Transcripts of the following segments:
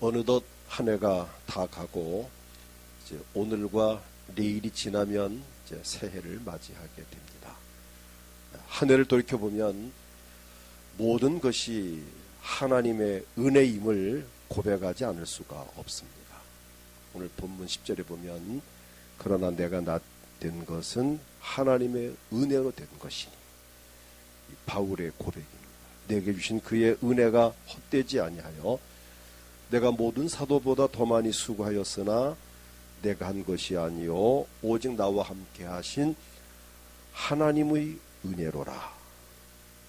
어느덧 한 해가 다 가고 이제 오늘과 내일이 지나면 이제 새해를 맞이하게 됩니다. 한 해를 돌이켜보면 모든 것이 하나님의 은혜임을 고백하지 않을 수가 없습니다. 오늘 본문 10절에 보면 그러나 내가 된 것은 하나님의 은혜로 된 것이니, 바울의 고백입니다. 내게 주신 그의 은혜가 헛되지 아니하여 내가 모든 사도보다 더 많이 수고하였으나 내가 한 것이 아니요 오직 나와 함께 하신 하나님의 은혜로라.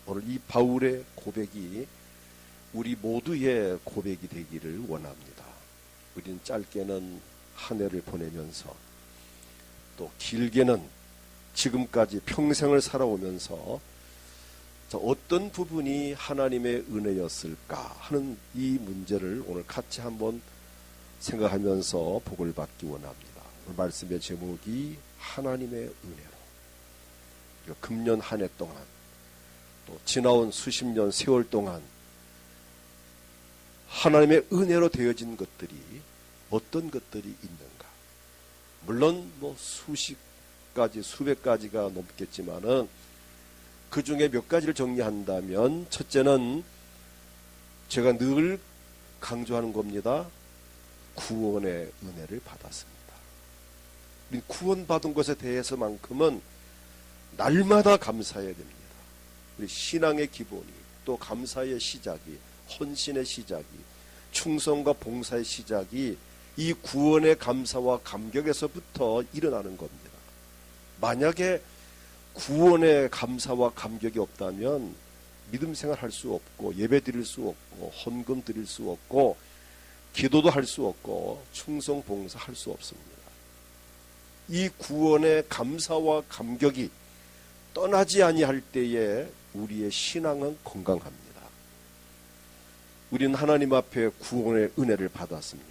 오늘 이 바울의 고백이 우리 모두의 고백이 되기를 원합니다. 우리는 짧게는 한 해를 보내면서 또 길게는 지금까지 평생을 살아오면서 어떤 부분이 하나님의 은혜였을까 하는 이 문제를 오늘 같이 한번 생각하면서 복을 받기 원합니다. 오늘 말씀의 제목이 하나님의 은혜로. 금년 한 해 동안 또 지나온 수십 년 세월 동안 하나님의 은혜로 되어진 것들이 어떤 것들이 있는가. 물론 수십 가지 수백 가지가 넘겠지만은 그 중에 몇 가지를 정리한다면, 첫째는 제가 늘 강조하는 겁니다. 구원의 은혜를 받았습니다. 우리 구원받은 것에 대해서만큼은 날마다 감사해야 됩니다. 우리 신앙의 기본이, 또 감사의 시작이, 헌신의 시작이, 충성과 봉사의 시작이 이 구원의 감사와 감격에서부터 일어나는 겁니다. 만약에 구원의 감사와 감격이 없다면 믿음 생활할 수 없고, 예배 드릴 수 없고, 헌금 드릴 수 없고, 기도도 할 수 없고, 충성 봉사 할 수 없습니다. 이 구원의 감사와 감격이 떠나지 아니할 때에 우리의 신앙은 건강합니다. 우리는 하나님 앞에 구원의 은혜를 받았습니다.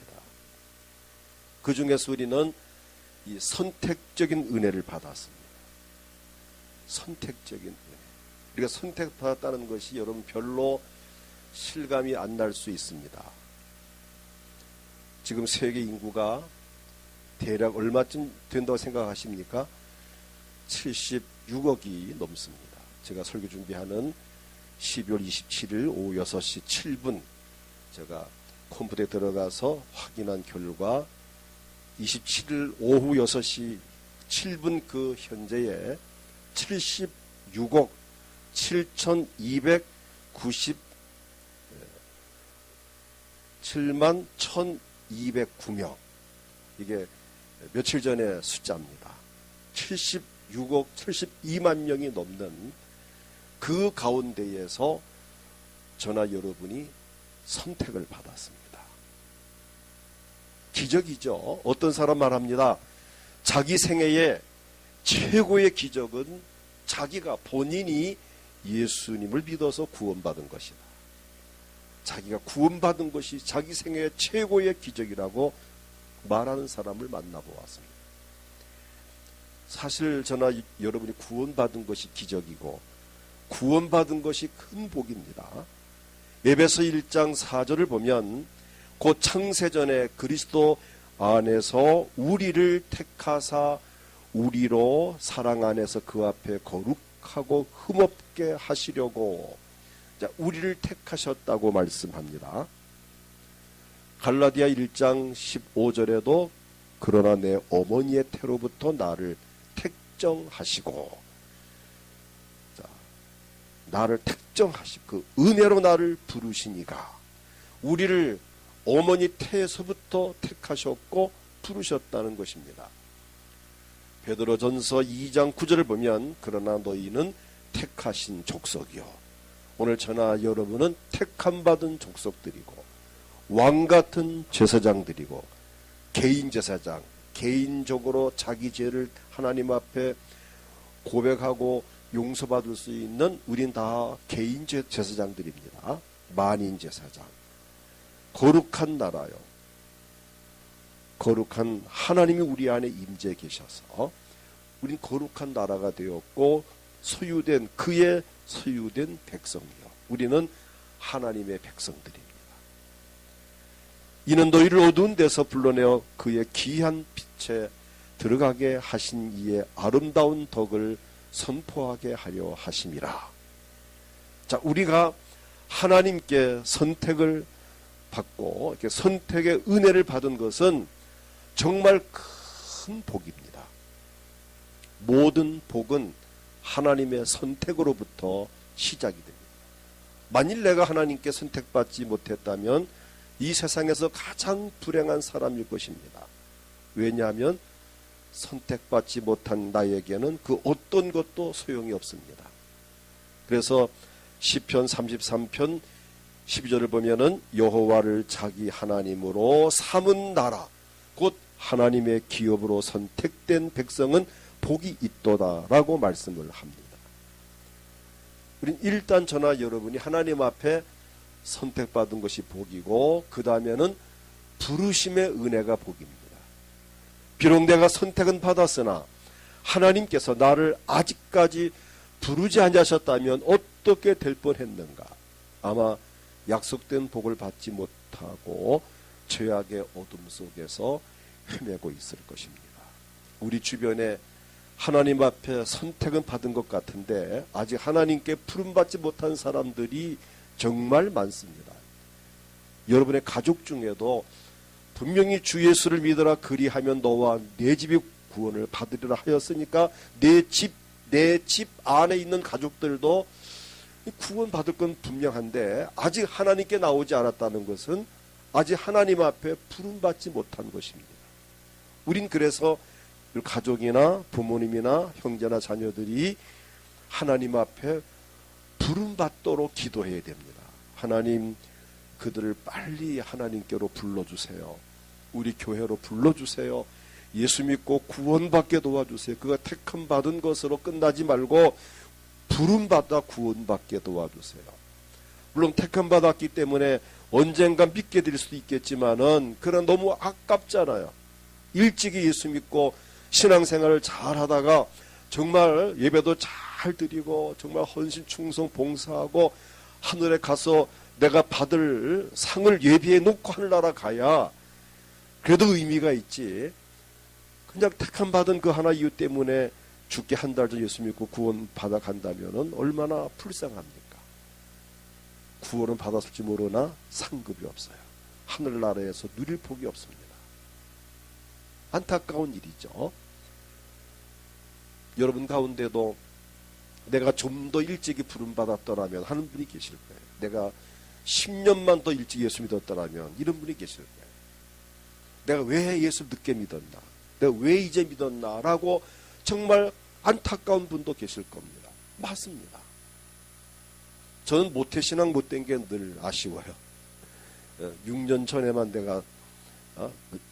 그 중에서 우리는 이 선택적인 은혜를 받았습니다. 선택적인 은혜. 우리가 선택받았다는 것이 여러분 별로 실감이 안 날 수 있습니다. 지금 세계 인구가 대략 얼마쯤 된다고 생각하십니까? 76억이 넘습니다. 제가 설교 준비하는 12월 27일 오후 6시 7분 제가 컴퓨터에 들어가서 확인한 결과 27일 오후 6시 7분 그 현재에 76억 7,297만 1,209명. 이게 며칠 전의 숫자입니다. 76억 72만 명이 넘는 그 가운데에서 저나 여러분이 선택을 받았습니다. 기적이죠. 어떤 사람 말합니다. 자기 생애의 최고의 기적은 자기가 본인이 예수님을 믿어서 구원받은 것이다. 자기가 구원받은 것이 자기 생애의 최고의 기적이라고 말하는 사람을 만나보았습니다. 사실 저나 여러분이 구원받은 것이 기적이고 구원받은 것이 큰 복입니다. 에베소 1장 4절을 보면 곧 창세전에 그리스도 안에서 우리를 택하사 우리로 사랑 안에서 그 앞에 거룩하고 흠없게 하시려고 우리를 택하셨다고 말씀합니다. 갈라디아 1장 15절에도 그러나 내 어머니의 태로부터 나를 택정하시고, 나를 택정하시고 그 은혜로 나를 부르시니가, 우리를 어머니 태에서부터 택하셨고 부르셨다는 것입니다. 베드로전서 2장 9절을 보면 그러나 너희는 택하신 족속이요. 오늘 저나 여러분은 택함받은 족속들이고 왕같은 제사장들이고 개인 제사장, 개인적으로 자기 죄를 하나님 앞에 고백하고 용서받을 수 있는 우린 다 개인 제사장들입니다. 만인 제사장. 거룩한 나라요. 거룩한 하나님이 우리 안에 임재해 계셔서 우린 거룩한 나라가 되었고 소유된 그의 소유된 백성이요. 우리는 하나님의 백성들입니다. 이는 너희를 어두운 데서 불러내어 그의 귀한 빛에 들어가게 하신 이의 아름다운 덕을 선포하게 하려 하심이라. 자, 우리가 하나님께 선택을 받고 이렇게 선택의 은혜를 받은 것은 정말 큰 복입니다. 모든 복은 하나님의 선택으로부터 시작이 됩니다. 만일 내가 하나님께 선택받지 못했다면 이 세상에서 가장 불행한 사람일 것입니다. 왜냐하면 선택받지 못한 나에게는 그 어떤 것도 소용이 없습니다. 그래서 시편 33편 12절을 보면은 여호와를 자기 하나님으로 삼은 나라 곧 하나님의 기업으로 선택된 백성은 복이 있도다라고 말씀을 합니다. 우린 일단 저나 여러분이 하나님 앞에 선택받은 것이 복이고 그 다음에는 부르심의 은혜가 복입니다. 비록 내가 선택은 받았으나 하나님께서 나를 아직까지 부르지 않으셨다면 어떻게 될 뻔했는가. 아마 약속된 복을 받지 못하고 죄악의 어둠 속에서 헤매고 있을 것입니다. 우리 주변에 하나님 앞에 선택은 받은 것 같은데 아직 하나님께 부름받지 못한 사람들이 정말 많습니다. 여러분의 가족 중에도 분명히 주 예수를 믿어라 그리하면 너와 내 집이 구원을 받으리라 하였으니까 내 집 안에 있는 가족들도 구원 받을 건 분명한데 아직 하나님께 나오지 않았다는 것은 아직 하나님 앞에 부름받지 못한 것입니다. 우린 그래서 가족이나 부모님이나 형제나 자녀들이 하나님 앞에 부름받도록 기도해야 됩니다. 하나님, 그들을 빨리 하나님께로 불러주세요. 우리 교회로 불러주세요. 예수 믿고 구원받게 도와주세요. 그가 택함 받은 것으로 끝나지 말고 부름받아 구원받게 도와주세요. 물론 택함 받았기 때문에 언젠가 믿게 될 수도 있겠지만은 그러나 너무 아깝잖아요. 일찍이 예수 믿고 신앙생활을 잘 하다가 정말 예배도 잘 드리고 정말 헌신 충성 봉사하고 하늘에 가서 내가 받을 상을 예비해 놓고 하늘나라 가야 그래도 의미가 있지. 그냥 택함 받은 그 하나 이유 때문에 죽게 한 달 전 예수 믿고 구원 받아 간다면 얼마나 불쌍합니까? 구원은 받았을지 모르나 상급이 없어요. 하늘나라에서 누릴 복이 없습니다. 안타까운 일이죠. 여러분 가운데도 내가 좀 더 일찍이 부름받았더라면 하는 분이 계실 거예요. 내가 10년만 더 일찍 예수 믿었더라면 이런 분이 계실 거예요. 내가 왜 예수 늦게 믿었나? 내가 왜 이제 믿었나? 라고 정말 안타까운 분도 계실 겁니다. 맞습니다. 저는 모태신앙 못된 게 늘 아쉬워요. 6년 전에만 내가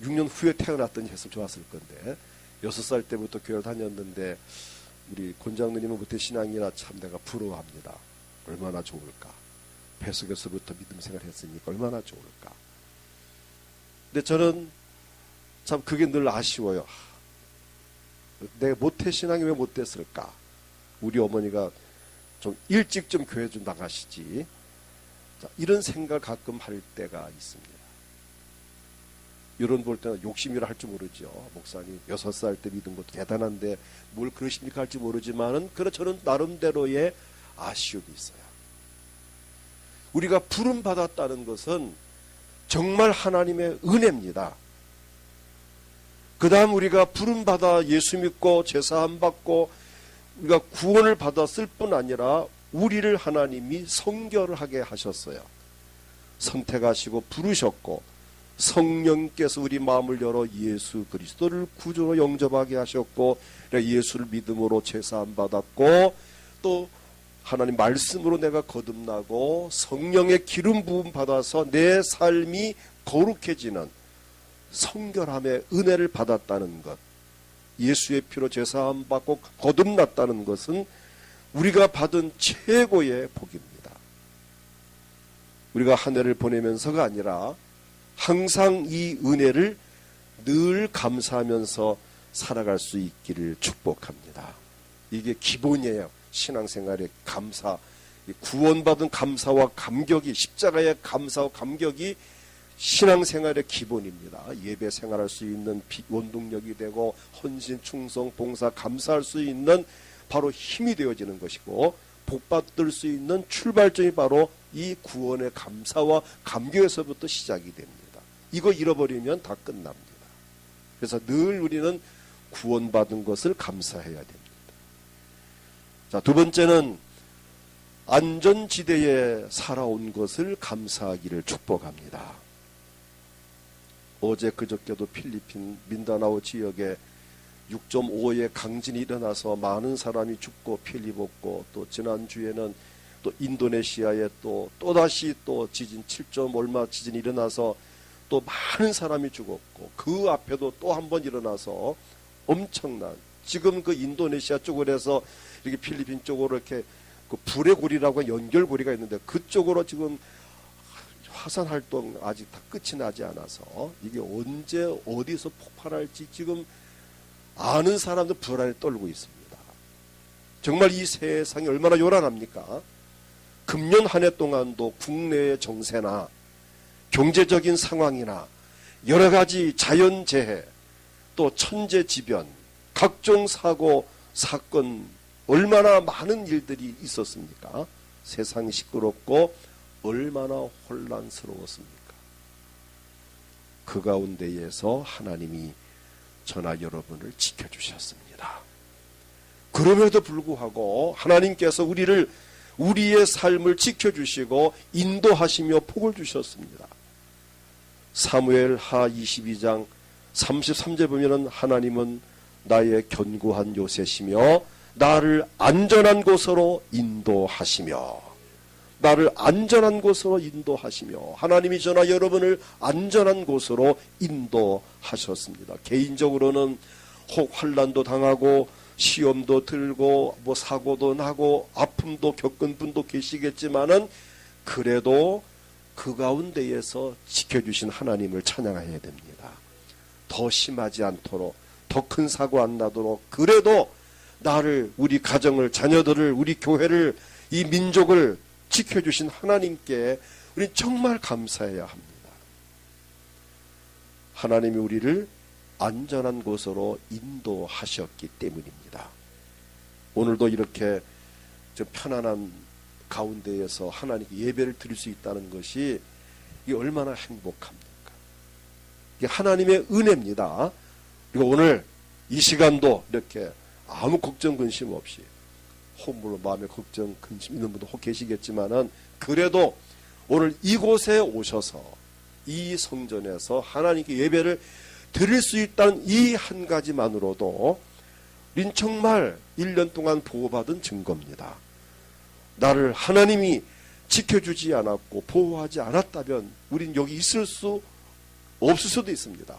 6년 후에 태어났더니 했으면 좋았을 건데 6살 때부터 교회를 다녔는데 우리 권장님은 모태신앙이라 참 내가 부러워합니다. 얼마나 좋을까. 뱃속에서부터 믿음 생활을 했으니까 얼마나 좋을까. 근데 저는 참 그게 늘 아쉬워요. 내가 모태신앙이 왜 못됐을까? 우리 어머니가 좀 일찍 좀 교회 좀 나가시지. 자, 이런 생각을 가끔 할 때가 있습니다. 이런 볼 때는 욕심이라 할 줄 모르죠. 목사님 6살 때 믿은 것도 대단한데 뭘 그러십니까 할지 모르지만은 그래 저는 나름대로의 아쉬움이 있어요. 우리가 부름 받았다는 것은 정말 하나님의 은혜입니다. 그 다음 우리가 부름받아 예수 믿고 제사함 받고 우리가 구원을 받았을 뿐 아니라 우리를 하나님이 성결하게 하셨어요. 선택하시고 부르셨고 성령께서 우리 마음을 열어 예수 그리스도를 구주로 영접하게 하셨고 예수를 믿음으로 제사함 받았고 또 하나님 말씀으로 내가 거듭나고 성령의 기름 부음 받아서 내 삶이 거룩해지는 성결함의 은혜를 받았다는 것, 예수의 피로 제사함 받고 거듭났다는 것은 우리가 받은 최고의 복입니다. 우리가 한 해를 보내면서가 아니라 항상 이 은혜를 늘 감사하면서 살아갈 수 있기를 축복합니다. 이게 기본이에요. 신앙생활의 감사, 구원받은 감사와 감격이, 십자가의 감사와 감격이 신앙생활의 기본입니다. 예배 생활할 수 있는 원동력이 되고 헌신, 충성, 봉사, 감사할 수 있는 바로 힘이 되어지는 것이고 복받을 수 있는 출발점이 바로 이 구원의 감사와 감격에서부터 시작이 됩니다. 이거 잃어버리면 다 끝납니다. 그래서 늘 우리는 구원받은 것을 감사해야 됩니다. 자, 두 번째는 안전지대에 살아온 것을 감사하기를 축복합니다. 어제 그저께도 필리핀 민다나오 지역에 6.5의 강진이 일어나서 많은 사람이 죽고 피해 입었고, 또 지난주에는 또 인도네시아에 또다시 또 지진 7점 얼마 지진이 일어나서 또 많은 사람이 죽었고, 그 앞에도 또 한 번 일어나서 엄청난, 지금 그 인도네시아 쪽으로 해서 이렇게 필리핀 쪽으로 이렇게 그 불의 고리라고 연결고리가 있는데 그쪽으로 지금 화산 활동 아직 다 끝이 나지 않아서 이게 언제 어디서 폭발할지 지금 아는 사람도 불안에 떨고 있습니다. 정말 이 세상이 얼마나 요란합니까? 금년 한 해 동안도 국내의 정세나 경제적인 상황이나 여러 가지 자연재해, 또 천재지변, 각종 사고, 사건, 얼마나 많은 일들이 있었습니까? 세상이 시끄럽고 얼마나 혼란스러웠습니까? 그 가운데에서 하나님이 저나 여러분을 지켜주셨습니다. 그럼에도 불구하고 하나님께서 우리의 삶을 지켜주시고 인도하시며 복을 주셨습니다. 사무엘하 22장 33절 보면은 하나님은 나의 견고한 요새시며 나를 안전한 곳으로 인도하시며, 나를 안전한 곳으로 인도하시며, 하나님이 저나 여러분을 안전한 곳으로 인도하셨습니다. 개인적으로는 혹 환난도 당하고 시험도 들고 뭐 사고도 나고 아픔도 겪은 분도 계시겠지만은 그래도 그 가운데에서 지켜주신 하나님을 찬양해야 됩니다. 더 심하지 않도록, 더 큰 사고 안 나도록, 그래도 나를, 우리 가정을, 자녀들을, 우리 교회를, 이 민족을 지켜주신 하나님께 우리 정말 감사해야 합니다. 하나님이 우리를 안전한 곳으로 인도하셨기 때문입니다. 오늘도 이렇게 좀 편안한 가운데에서 하나님께 예배를 드릴 수 있다는 것이 이게 얼마나 행복합니까? 이게 하나님의 은혜입니다. 그리고 오늘 이 시간도 이렇게 아무 걱정 근심 없이, 혹 물론 마음에 걱정 근심 있는 분도 혹 계시겠지만은 그래도 오늘 이곳에 오셔서 이 성전에서 하나님께 예배를 드릴 수 있다는 이 한 가지만으로도 우린 정말 1년 동안 보호받은 증거입니다. 나를 하나님이 지켜주지 않았고 보호하지 않았다면 우린 여기 있을 수 없을 수도 있습니다.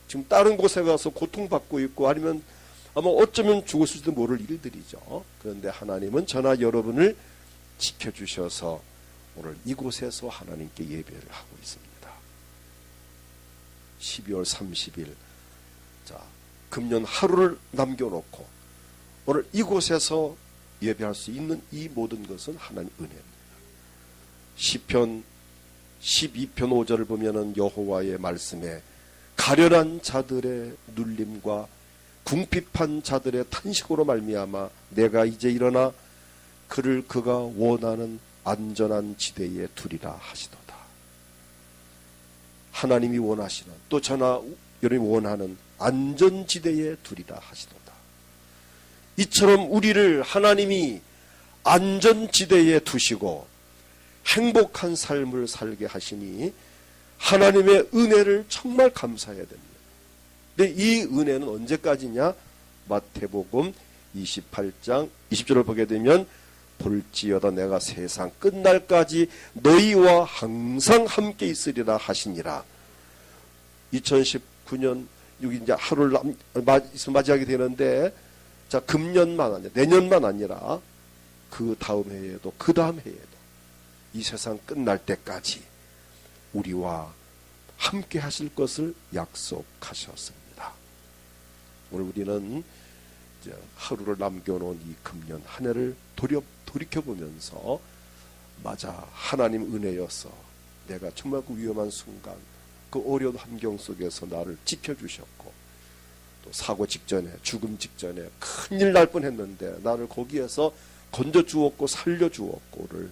지금 다른 곳에 가서 고통받고 있고 아니면 아마 어쩌면 죽었을지도 모를 일들이죠. 그런데 하나님은 저나 여러분을 지켜주셔서 오늘 이곳에서 하나님께 예배를 하고 있습니다. 12월 30일, 자, 금년 하루를 남겨놓고 오늘 이곳에서 예배할 수 있는 이 모든 것은 하나님 은혜입니다. 시편 12편 5절을 보면은 여호와의 말씀에 가련한 자들의 눌림과 궁핍한 자들의 탄식으로 말미암아 내가 이제 일어나 그를 그가 원하는 안전한 지대에 두리라 하시도다. 하나님이 원하시는, 또 저나 여러분이 원하는 안전지대에 두리라 하시도다. 이처럼 우리를 하나님이 안전지대에 두시고 행복한 삶을 살게 하시니 하나님의 은혜를 정말 감사해야 됩니다. 근데 이 은혜는 언제까지냐? 마태복음 28장 20절을 보게 되면 볼지어다 내가 세상 끝날까지 너희와 항상 함께 있으리라 하시니라. 2019년 여기 이제 하루를 맞이하게 되는데, 자, 금년만 아니라 내년만 아니라 그 다음 해에도 그 다음 해에도 이 세상 끝날 때까지 우리와 함께 하실 것을 약속하셨습니다. 오늘 우리는 이제 하루를 남겨놓은 이 금년 한 해를 돌이켜보면서, 맞아, 하나님 은혜였어, 내가 정말 그 위험한 순간, 그 어려운 환경 속에서 나를 지켜주셨고, 또 사고 직전에, 죽음 직전에 큰일 날 뻔했는데 나를 거기에서 건져주었고 살려주었고를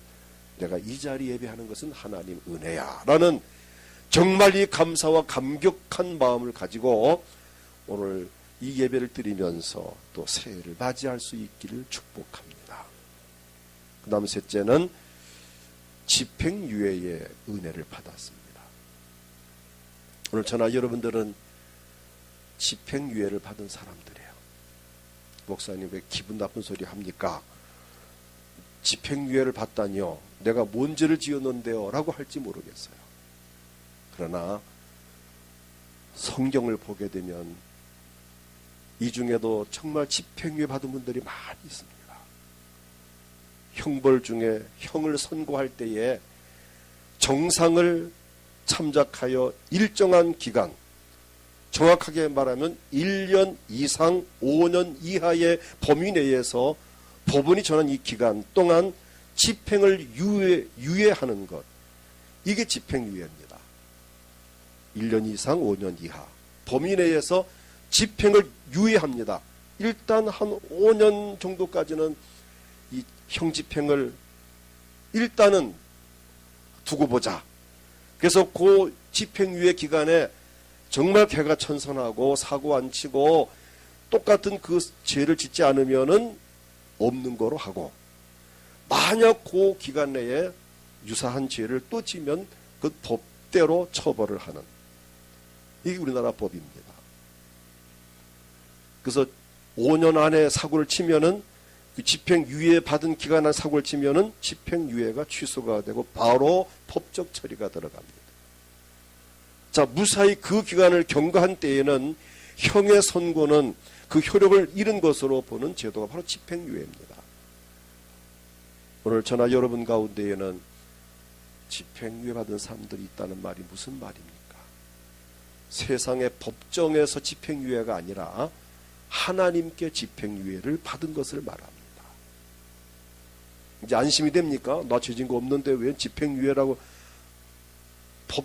내가 이 자리 예배하는 것은 하나님 은혜야 라는 정말 이 감사와 감격한 마음을 가지고 오늘 이 예배를 드리면서 또 새해를 맞이할 수 있기를 축복합니다. 그 다음 셋째는 집행유예의 은혜를 받았습니다. 오늘 저나 여러분들은 집행유예를 받은 사람들이에요. 목사님 왜 기분 나쁜 소리 합니까? 집행유예를 받다니요. 내가 뭔 죄를 지었는데요? 라고 할지 모르겠어요. 그러나 성경을 보게 되면 이 중에도 정말 집행유예 받은 분들이 많이 있습니다. 형벌 중에 형을 선고할 때에 정상을 참작하여 일정한 기간, 정확하게 말하면 1년 이상 5년 이하의 범위 내에서 법원이 정한 이 기간 동안 집행을 유예하는 것, 이게 집행유예입니다. 1년 이상 5년 이하 범위 내에서 집행을 유예합니다. 일단 한 5년 정도까지는 이 형집행을 일단은 두고 보자. 그래서 그 집행유예 기간에 정말 개가천선하고 사고 안 치고 똑같은 그 죄를 짓지 않으면은 없는 거로 하고, 만약 그 기간 내에 유사한 죄를 또 지면 그 법대로 처벌을 하는, 이게 우리나라 법입니다. 그래서 5년 안에 사고를 치면은 그 집행유예 받은 기간 안에 사고를 치면은 집행유예가 취소가 되고 바로 법적 처리가 들어갑니다. 자, 무사히 그 기간을 경과한 때에는 형의 선고는 그 효력을 잃은 것으로 보는 제도가 바로 집행유예입니다. 오늘 저나 여러분 가운데에는 집행유예 받은 사람들이 있다는 말이 무슨 말입니까? 세상의 법정에서 집행유예가 아니라 하나님께 집행유예를 받은 것을 말합니다. 이제 안심이 됩니까? 나 죄진 거 없는데 왜 집행유예라고?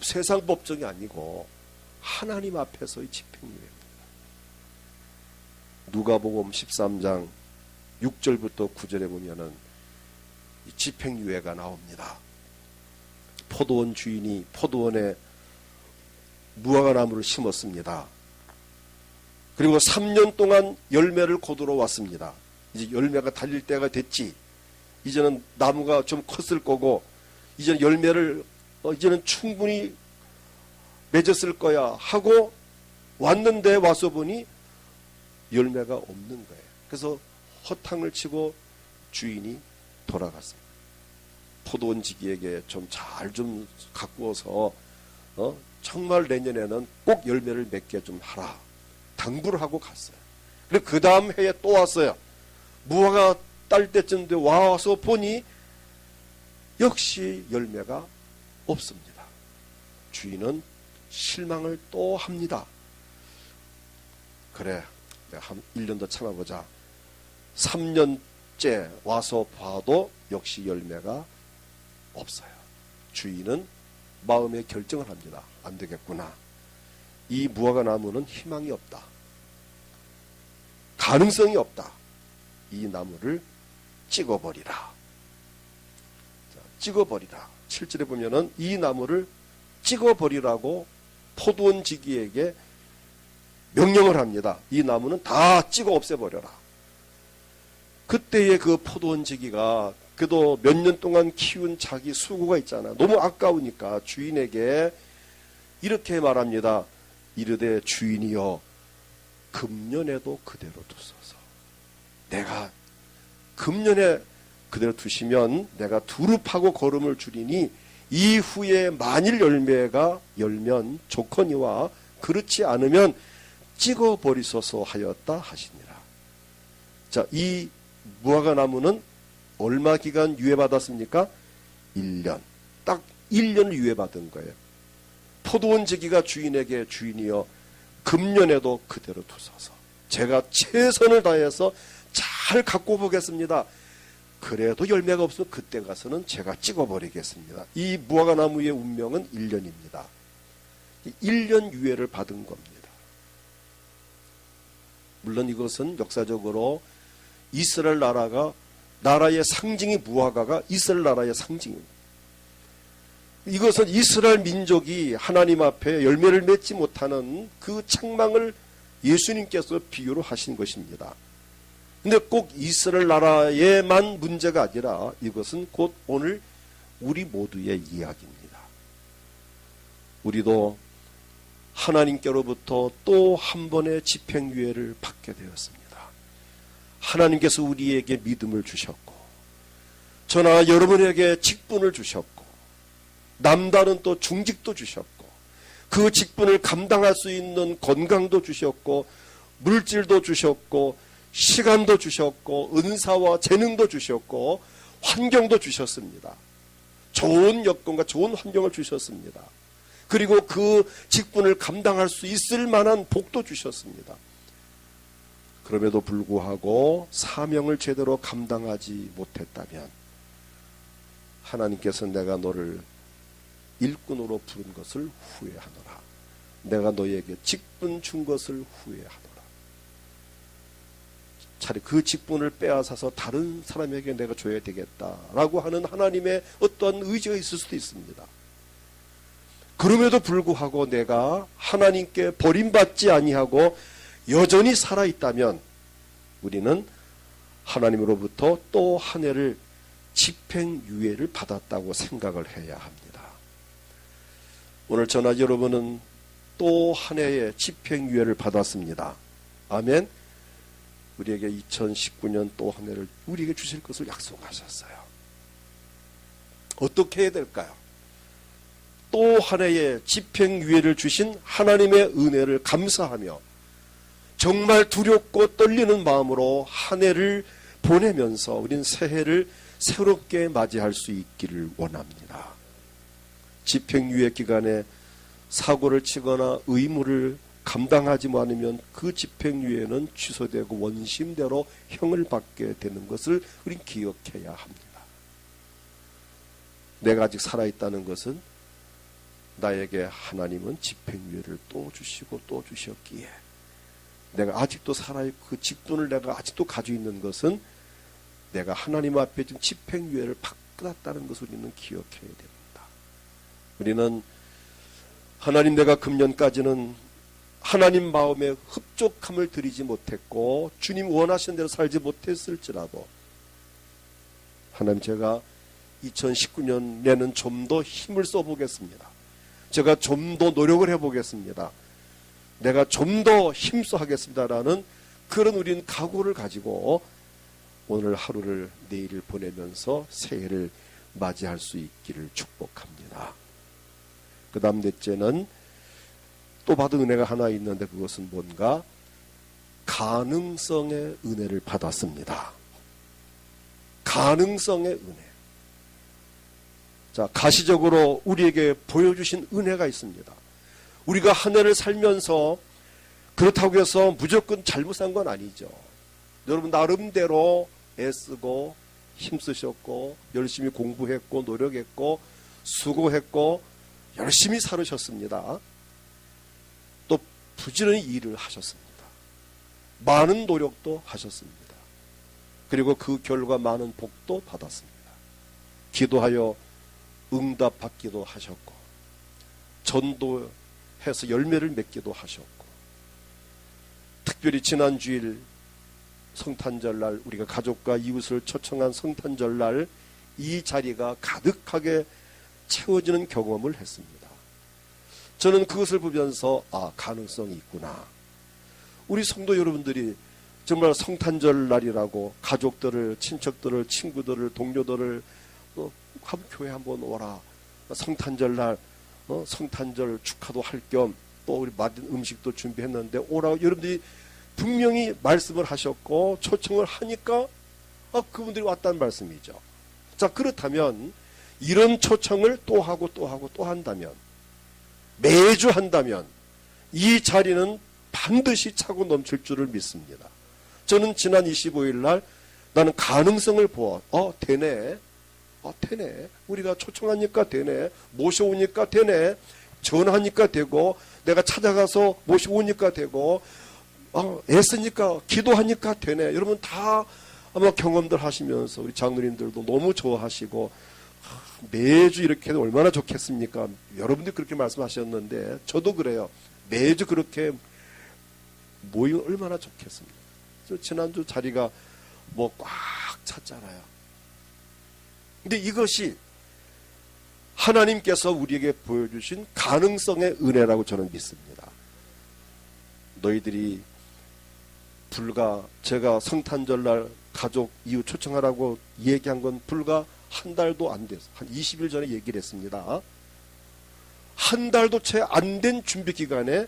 세상 법정이 아니고 하나님 앞에서의 집행유예입니다. 누가복음 13장 6절부터 9절에 보면은 집행유예가 나옵니다. 포도원 주인이 포도원에 무화과나무를 심었습니다. 그리고 3년 동안 열매를 거두러 왔습니다. 이제 열매가 달릴 때가 됐지. 이제는 나무가 좀 컸을 거고, 이제는 열매를 이제는 충분히 맺었을 거야 하고 왔는데 와서 보니 열매가 없는 거예요. 그래서 허탕을 치고 주인이 돌아갔습니다. 포도원지기에게 좀 잘 좀 가꾸어서 정말 내년에는 꼭 열매를 맺게 좀 하라 당부를 하고 갔어요. 그리고 그 다음 해에 또 왔어요. 무화과 딸 때쯤 돼 와서 보니 역시 열매가 없습니다. 주인은 실망을 또 합니다. 그래, 내가 한 1년 더 참아보자. 3년째 와서 봐도 역시 열매가 없어요. 주인은 마음의 결정을 합니다. 안 되겠구나. 이 무화과 나무는 희망이 없다. 가능성이 없다. 이 나무를 찍어버리라. 자, 찍어버리라. 7절에 보면은 이 나무를 찍어버리라고 포도원지기에게 명령을 합니다. 이 나무는 다 찍어 없애버려라. 그때의 그 포도원지기가 그래도 몇 년 동안 키운 자기 수고가 있잖아요. 너무 아까우니까 주인에게 이렇게 말합니다. 이르되 주인이여 금년에도 그대로 두소서. 내가 금년에 그대로 두시면 내가 두릅하고 거름을 주리니 이후에 만일 열매가 열면 좋거니와 그렇지 않으면 찍어버리소서 하였다 하시니라. 자, 이 무화과 나무는 얼마 기간 유예받았습니까? 1년. 딱 1년을 유예받은 거예요. 포도원지기가 주인에게 주인이여 금년에도 그대로 두소서. 제가 최선을 다해서 잘 갖고 보겠습니다. 그래도 열매가 없으면 그때 가서는 제가 찍어버리겠습니다. 이 무화과나무의 운명은 1년입니다. 1년 유예를 받은 겁니다. 물론 이것은 역사적으로 이스라엘 나라의 상징이 무화과가 이스라엘 나라의 상징입니다. 이것은 이스라엘 민족이 하나님 앞에 열매를 맺지 못하는 그 책망을 예수님께서 비유로 하신 것입니다. 근데 꼭 이스라엘 나라에만 문제가 아니라 이것은 곧 오늘 우리 모두의 이야기입니다. 우리도 하나님께로부터 또 한 번의 집행유예를 받게 되었습니다. 하나님께서 우리에게 믿음을 주셨고 저나 여러분에게 직분을 주셨고 남다른 또 중직도 주셨고 그 직분을 감당할 수 있는 건강도 주셨고 물질도 주셨고 시간도 주셨고 은사와 재능도 주셨고 환경도 주셨습니다. 좋은 여건과 좋은 환경을 주셨습니다. 그리고 그 직분을 감당할 수 있을 만한 복도 주셨습니다. 그럼에도 불구하고 사명을 제대로 감당하지 못했다면 하나님께서 내가 너를 일꾼으로 부른 것을 후회하노라. 내가 너에게 직분 준 것을 후회하노라. 차라리 그 직분을 빼앗아서 다른 사람에게 내가 줘야 되겠다라고 하는 하나님의 어떠한 의지가 있을 수도 있습니다. 그럼에도 불구하고 내가 하나님께 버림받지 아니하고 여전히 살아있다면 우리는 하나님으로부터 또 한 해를 집행유예를 받았다고 생각을 해야 합니다. 오늘 저나 여러분은 또 한 해의 집행유예를 받았습니다. 아멘. 우리에게 2019년 또 한 해를 우리에게 주실 것을 약속하셨어요. 어떻게 해야 될까요? 또 한 해의 집행유예를 주신 하나님의 은혜를 감사하며 정말 두렵고 떨리는 마음으로 한 해를 보내면서 우린 새해를 새롭게 맞이할 수 있기를 원합니다. 집행유예 기간에 사고를 치거나 의무를 감당하지 않으면 그 집행유예는 취소되고 원심대로 형을 받게 되는 것을 우린 기억해야 합니다. 내가 아직 살아있다는 것은 나에게 하나님은 집행유예를 또 주시고 또 주셨기에 내가 아직도 살아있고 그 직분을 내가 아직도 가지고 있는 것은 내가 하나님 앞에 지금 집행유예를 받았다는 것을 우리는 기억해야 됩니다. 우리는 하나님 내가 금년까지는 하나님 마음에 흡족함을 드리지 못했고 주님 원하시는 대로 살지 못했을지라도 하나님 제가 2019년에는 좀 더 힘을 써보겠습니다. 제가 좀 더 노력을 해보겠습니다. 내가 좀 더 힘써 하겠습니다라는 그런 우리는 각오를 가지고 오늘 하루를 내일을 보내면서 새해를 맞이할 수 있기를 축복합니다. 그 다음 넷째는 또 받은 은혜가 하나 있는데 그것은 뭔가 가능성의 은혜를 받았습니다. 가능성의 은혜. 자, 가시적으로 우리에게 보여주신 은혜가 있습니다. 우리가 한 해를 살면서 그렇다고 해서 무조건 잘못 산 건 아니죠. 여러분 나름대로 애쓰고 힘쓰셨고 열심히 공부했고 노력했고 수고했고 열심히 살으셨습니다. 또 부지런히 일을 하셨습니다. 많은 노력도 하셨습니다. 그리고 그 결과 많은 복도 받았습니다. 기도하여 응답받기도 하셨고 전도해서 열매를 맺기도 하셨고 특별히 지난 주일 성탄절날 우리가 가족과 이웃을 초청한 성탄절날 이 자리가 가득하게 채워지는 경험을 했습니다. 저는 그것을 보면서 가능성이 있구나. 우리 성도 여러분들이 정말 성탄절날이라고 가족들을 친척들을 친구들을 동료들을 교회 한번 오라. 성탄절날 성탄절 축하도 할 겸 또 우리 맛있는 음식도 준비했는데 오라고 여러분들이 분명히 말씀을 하셨고 초청을 하니까 그분들이 왔다는 말씀이죠. 자, 그렇다면 이런 초청을 또 하고 또 하고 또 한다면 매주 한다면 이 자리는 반드시 차고 넘칠 줄을 믿습니다. 저는 지난 25일 날 나는 가능성을 보아. 되네. 되네. 우리가 초청하니까 되네. 모셔오니까 되네. 전화하니까 되고, 내가 찾아가서 모셔오니까 되고, 애쓰니까, 기도하니까 되네. 여러분 다 아마 경험들 하시면서 우리 장로님들도 너무 좋아하시고, 매주 이렇게 해도 얼마나 좋겠습니까? 여러분들이 그렇게 말씀하셨는데, 저도 그래요. 매주 그렇게 모이면 얼마나 좋겠습니까? 지난주 자리가 꽉 찼잖아요. 근데 이것이 하나님께서 우리에게 보여주신 가능성의 은혜라고 저는 믿습니다. 너희들이 불과 제가 성탄절날 가족 이웃 초청하라고 얘기한 건 불과 한 달도 안 됐어. 한 20일 전에 얘기를 했습니다. 한 달도 채 안 된 준비 기간에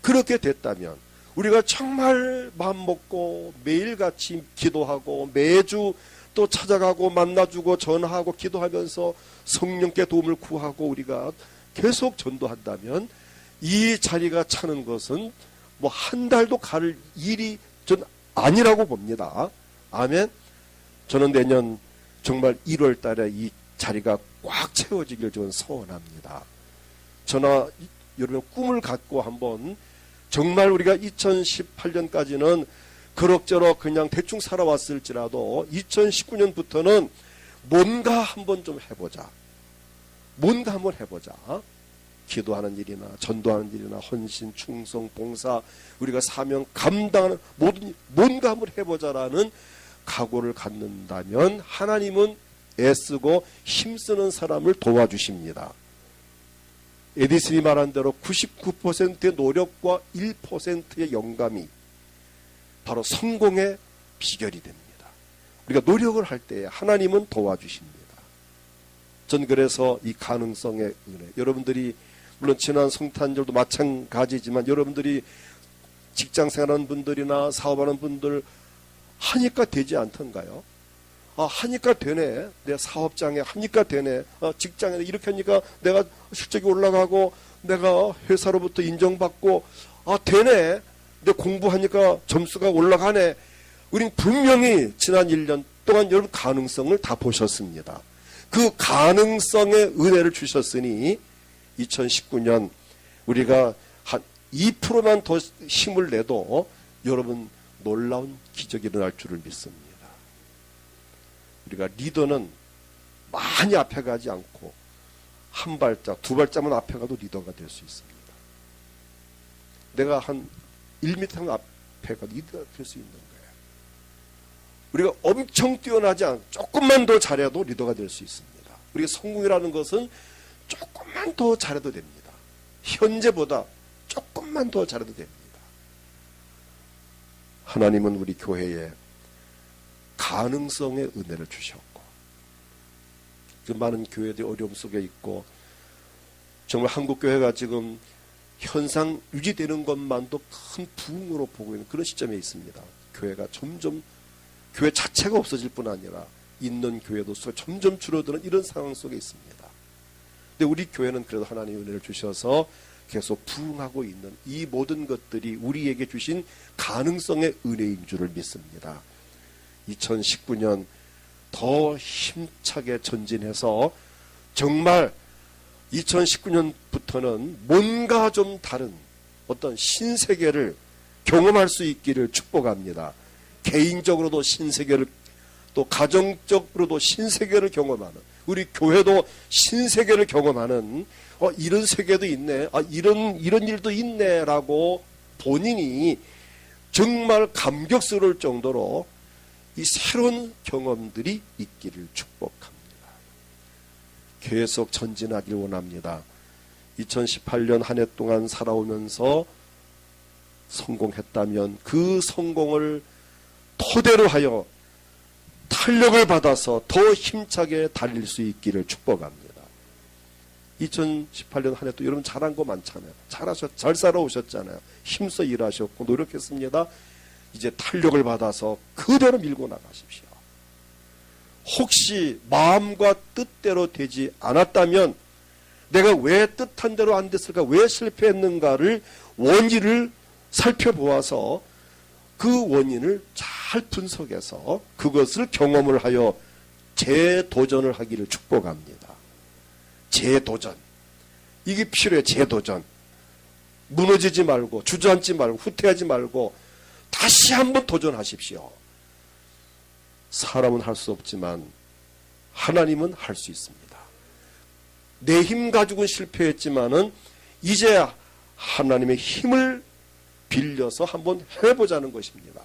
그렇게 됐다면 우리가 정말 마음 먹고 매일같이 기도하고 매주 또 찾아가고 만나주고 전화하고 기도하면서 성령께 도움을 구하고 우리가 계속 전도한다면 이 자리가 차는 것은 한 달도 갈 일이 전 아니라고 봅니다. 아멘. 저는 내년 정말 1월 달에 이 자리가 꽉 채워지길 저는 소원합니다. 저나 여러분 꿈을 갖고 한번 정말 우리가 2018년까지는 그럭저럭 그냥 대충 살아왔을지라도 2019년부터는 뭔가 한번 좀 해보자. 뭔가 한번 해보자. 기도하는 일이나 전도하는 일이나 헌신, 충성, 봉사, 우리가 사명 감당하는 모든 뭔가 한번 해보자라는 각오를 갖는다면 하나님은 애쓰고 힘쓰는 사람을 도와주십니다. 에디슨이 말한 대로 99%의 노력과 1%의 영감이 바로 성공의 비결이 됩니다. 우리가 노력을 할 때 하나님은 도와주십니다. 전 그래서 이 가능성의 은혜, 여러분들이 물론 지난 성탄절도 마찬가지지만 여러분들이 직장생활하는 분들이나 사업하는 분들 하니까 되지 않던가요? 하니까 되네. 내 사업장에 하니까 되네. 직장에 이렇게 하니까 내가 실적이 올라가고 내가 회사로부터 인정받고 되네. 내 공부하니까 점수가 올라가네. 우린 분명히 지난 1년 동안 여러분 가능성을 다 보셨습니다. 그 가능성의 은혜를 주셨으니 2019년 우리가 한 2%만 더 힘을 내도 여러분 놀라운 기적이 일어날 줄을 믿습니다. 우리가 리더는 많이 앞에 가지 않고 한 발짝, 두 발짝만 앞에 가도 리더가 될 수 있습니다. 내가 한 1m 앞에 가도 리더가 될 수 있는 거예요. 우리가 엄청 뛰어나지 않고 조금만 더 잘해도 리더가 될 수 있습니다. 우리가 성공이라는 것은 조금만 더 잘해도 됩니다. 현재보다 조금만 더 잘해도 됩니다. 하나님은 우리 교회에 가능성의 은혜를 주셨고 그 많은 교회들이 어려움 속에 있고 정말 한국교회가 지금 현상 유지되는 것만도 큰 부흥으로 보고 있는 그런 시점에 있습니다. 교회가 점점 교회 자체가 없어질 뿐 아니라 있는 교회도 점점 줄어드는 이런 상황 속에 있습니다. 근데 우리 교회는 그래도 하나님의 은혜를 주셔서 계속 부흥하고 있는 이 모든 것들이 우리에게 주신 가능성의 은혜인 줄을 믿습니다. 2019년 더 힘차게 전진해서 정말 2019년부터는 뭔가 좀 다른 어떤 신세계를 경험할 수 있기를 축복합니다. 개인적으로도 신세계를 또 가정적으로도 신세계를 경험하는 우리 교회도 신세계를 경험하는 이런 세계도 있네, 이런 일도 있네라고 본인이 정말 감격스러울 정도로 이 새로운 경험들이 있기를 축복합니다. 계속 전진하길 원합니다. 2018년 한 해 동안 살아오면서 성공했다면 그 성공을 토대로 하여 탄력을 받아서 더 힘차게 달릴 수 있기를 축복합니다. 2018년 한 해도 여러분 잘한 거 많잖아요. 잘 살아오셨잖아요. 힘써 일하셨고 노력했습니다. 이제 탄력을 받아서 그대로 밀고 나가십시오. 혹시 마음과 뜻대로 되지 않았다면 내가 왜 뜻한 대로 안 됐을까, 왜 실패했는가를 원인을 살펴보아서 그 원인을 잘 살픈 속에서 그것을 경험을 하여 재도전을 하기를 축복합니다. 재도전. 이게 필요해. 재도전. 무너지지 말고 주저앉지 말고 후퇴하지 말고 다시 한번 도전하십시오. 사람은 할 수 없지만 하나님은 할 수 있습니다. 내 힘 가지고는 실패했지만은 이제 하나님의 힘을 빌려서 한번 해보자는 것입니다.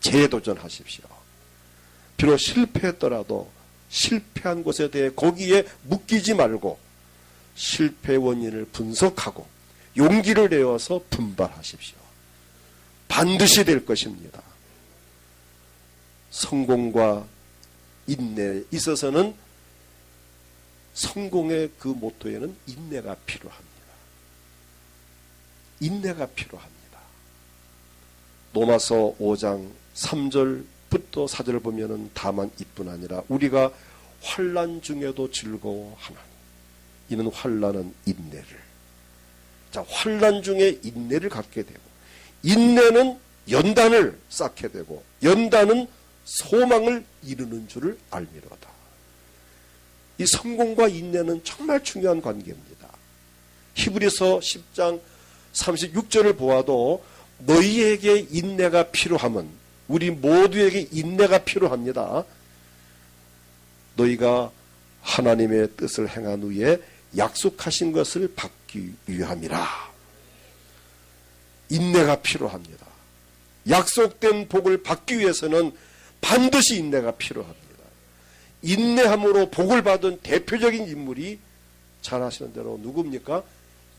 재도전하십시오. 비록 실패했더라도 실패한 것에 대해 거기에 묶이지 말고 실패 원인을 분석하고 용기를 내어서 분발하십시오. 반드시 될 것입니다. 성공과 인내에 있어서는 성공의 그 모토에는 인내가 필요합니다. 인내가 필요합니다. 로마서 5장 3절부터 4절을 보면은 다만 이뿐 아니라 우리가 환난 중에도 즐거워하나니 이는 환난은 인내를. 자, 환난 중에 인내를 갖게 되고 인내는 연단을 쌓게 되고 연단은 소망을 이루는 줄을 알미로다. 이 성공과 인내는 정말 중요한 관계입니다. 히브리서 10장 36절을 보아도 너희에게 인내가 필요함은 우리 모두에게 인내가 필요합니다. 너희가 하나님의 뜻을 행한 후에 약속하신 것을 받기 위함이라. 인내가 필요합니다. 약속된 복을 받기 위해서는 반드시 인내가 필요합니다. 인내함으로 복을 받은 대표적인 인물이 잘 아시는 대로 누굽니까?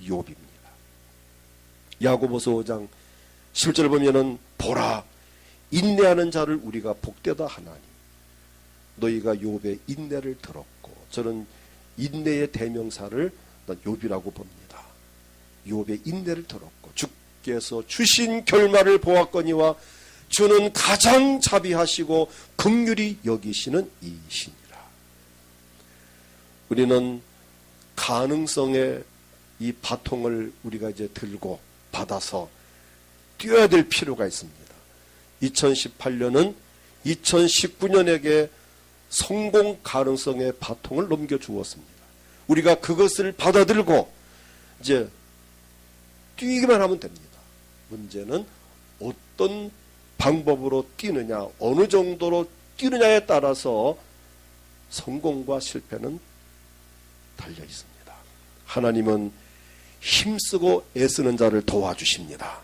욥입니다. 야고보서 5장 10절 보면은 보라 인내하는 자를 우리가 복되다 하나니 너희가 욥의 인내를 들었고, 저는 인내의 대명사를 욥이라고 봅니다. 욥의 인내를 들었고 주께서 주신 결말을 보았거니와 주는 가장 자비하시고 긍휼히 여기시는 이시니라. 우리는 가능성의 이 바통을 우리가 이제 들고 받아서 뛰어야 될 필요가 있습니다. 2018년은 2019년에게 성공 가능성의 바통을 넘겨주었습니다. 우리가 그것을 받아들고 이제 뛰기만 하면 됩니다. 문제는 어떤 방법으로 뛰느냐, 어느 정도로 뛰느냐에 따라서 성공과 실패는 달려 있습니다. 하나님은 힘쓰고 애쓰는 자를 도와주십니다.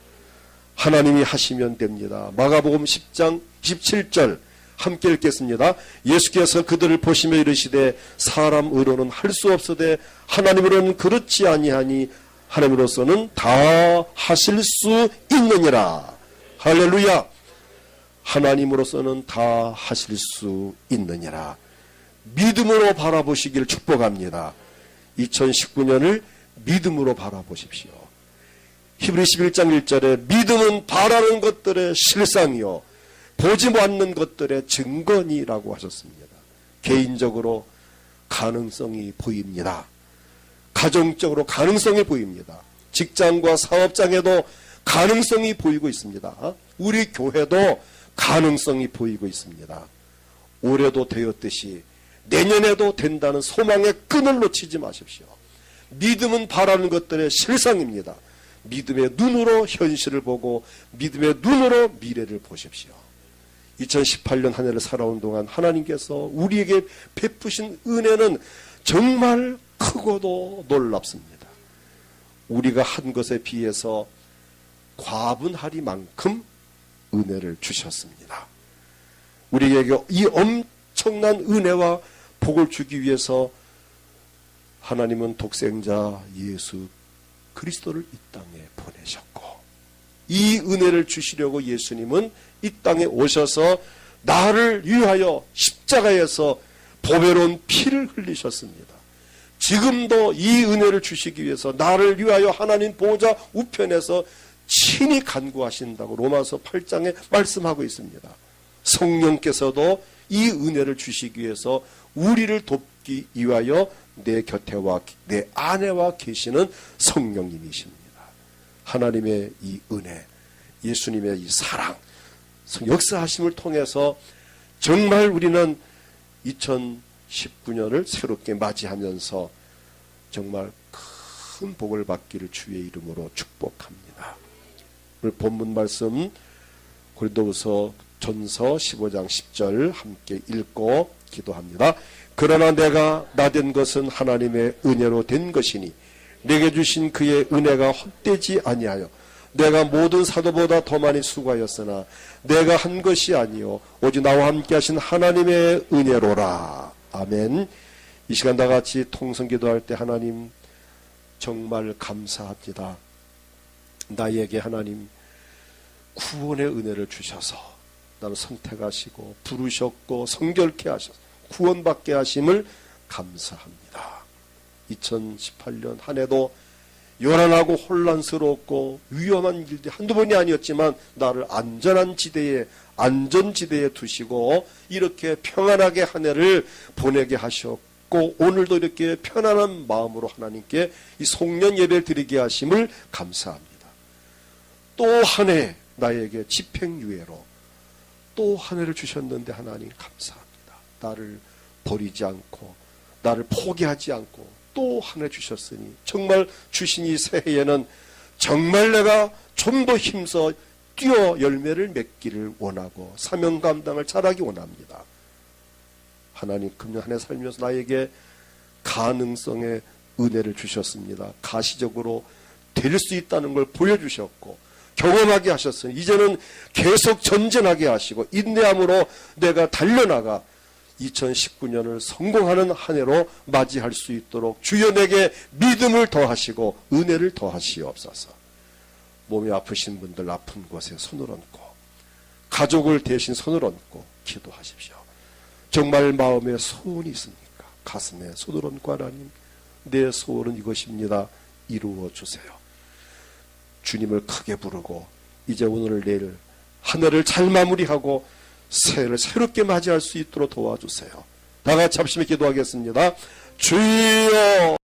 하나님이 하시면 됩니다. 마가복음 10장 27절 함께 읽겠습니다. 예수께서 그들을 보시며 이르시되 사람 의로는 할 수 없으되 하나님으로는 그렇지 아니하니 하나님으로서는 다 하실 수 있느니라. 할렐루야. 하나님으로서는 다 하실 수 있느니라. 믿음으로 바라보시길 축복합니다. 2019년을 믿음으로 바라보십시오. 히브리서 11장 1절에 믿음은 바라는 것들의 실상이요 보지 않는 것들의 증거니라고 하셨습니다. 개인적으로 가능성이 보입니다. 가정적으로 가능성이 보입니다. 직장과 사업장에도 가능성이 보이고 있습니다. 우리 교회도 가능성이 보이고 있습니다. 올해도 되었듯이 내년에도 된다는 소망의 끈을 놓치지 마십시오. 믿음은 바라는 것들의 실상입니다. 믿음의 눈으로 현실을 보고 믿음의 눈으로 미래를 보십시오. 2018년 한 해를 살아온 동안 하나님께서 우리에게 베푸신 은혜는 정말 크고도 놀랍습니다. 우리가 한 것에 비해서 과분하리만큼 은혜를 주셨습니다. 우리에게 이 엄청난 은혜와 복을 주기 위해서 하나님은 독생자 예수 그리스도를 이 땅에 보내셨고, 이 은혜를 주시려고 예수님은 이 땅에 오셔서 나를 위하여 십자가에서 보배로운 피를 흘리셨습니다. 지금도 이 은혜를 주시기 위해서 나를 위하여 하나님 보호자 우편에서 친히 간구하신다고 로마서 8장에 말씀하고 있습니다. 성령께서도 이 은혜를 주시기 위해서 우리를 돕기 위하여 내 곁에와 내 안에와 계시는 성령님이십니다. 하나님의 이 은혜, 예수님의 이 사랑, 역사하심을 통해서 정말 우리는 2019년을 새롭게 맞이하면서 정말 큰 복을 받기를 주의 이름으로 축복합니다. 오늘 본문 말씀 고린도후서 전서 15장 10절 함께 읽고 기도합니다. 그러나 내가 나된 것은 하나님의 은혜로 된 것이니 내게 주신 그의 은혜가 헛되지 아니하여 내가 모든 사도보다 더 많이 수고하였으나 내가 한 것이 아니요 오직 나와 함께 하신 하나님의 은혜로라. 아멘. 이 시간 다 같이 통성 기도할 때 하나님 정말 감사합니다. 나에게 하나님 구원의 은혜를 주셔서 나를 선택하시고 부르셨고 성결케 하셔서 구원받게 하심을 감사합니다. 2018년 한 해도 요란하고 혼란스럽고 위험한 길들이 한두 번이 아니었지만 나를 안전지대에 두시고 이렇게 평안하게 한 해를 보내게 하셨고 오늘도 이렇게 편안한 마음으로 하나님께 이 송년 예배를 드리게 하심을 감사합니다. 또 한 해 나에게 집행유예로 또 한 해를 주셨는데 하나님 감사합니다. 나를 버리지 않고 나를 포기하지 않고 또 한 해 주셨으니 정말 주신 이 새해에는 정말 내가 좀 더 힘써 뛰어 열매를 맺기를 원하고 사명 감당을 잘하기 원합니다. 하나님 금년 한 해 살면서 나에게 가능성의 은혜를 주셨습니다. 가시적으로 될 수 있다는 걸 보여주셨고 경험하게 하셨으니 이제는 계속 전진하게 하시고 인내함으로 내가 달려나가 2019년을 성공하는 한 해로 맞이할 수 있도록 주여 내게 믿음을 더하시고 은혜를 더하시옵소서. 몸이 아프신 분들 아픈 곳에 손을 얹고 가족을 대신 손을 얹고 기도하십시오. 정말 마음에 소원이 있습니까? 가슴에 손을 얹고 하나님 내 소원은 이것입니다. 이루어 주세요. 주님을 크게 부르고 이제 오늘 내일 한 해를 잘 마무리하고 새해를 새롭게 맞이할 수 있도록 도와주세요. 다 같이 합심에 기도하겠습니다. 주여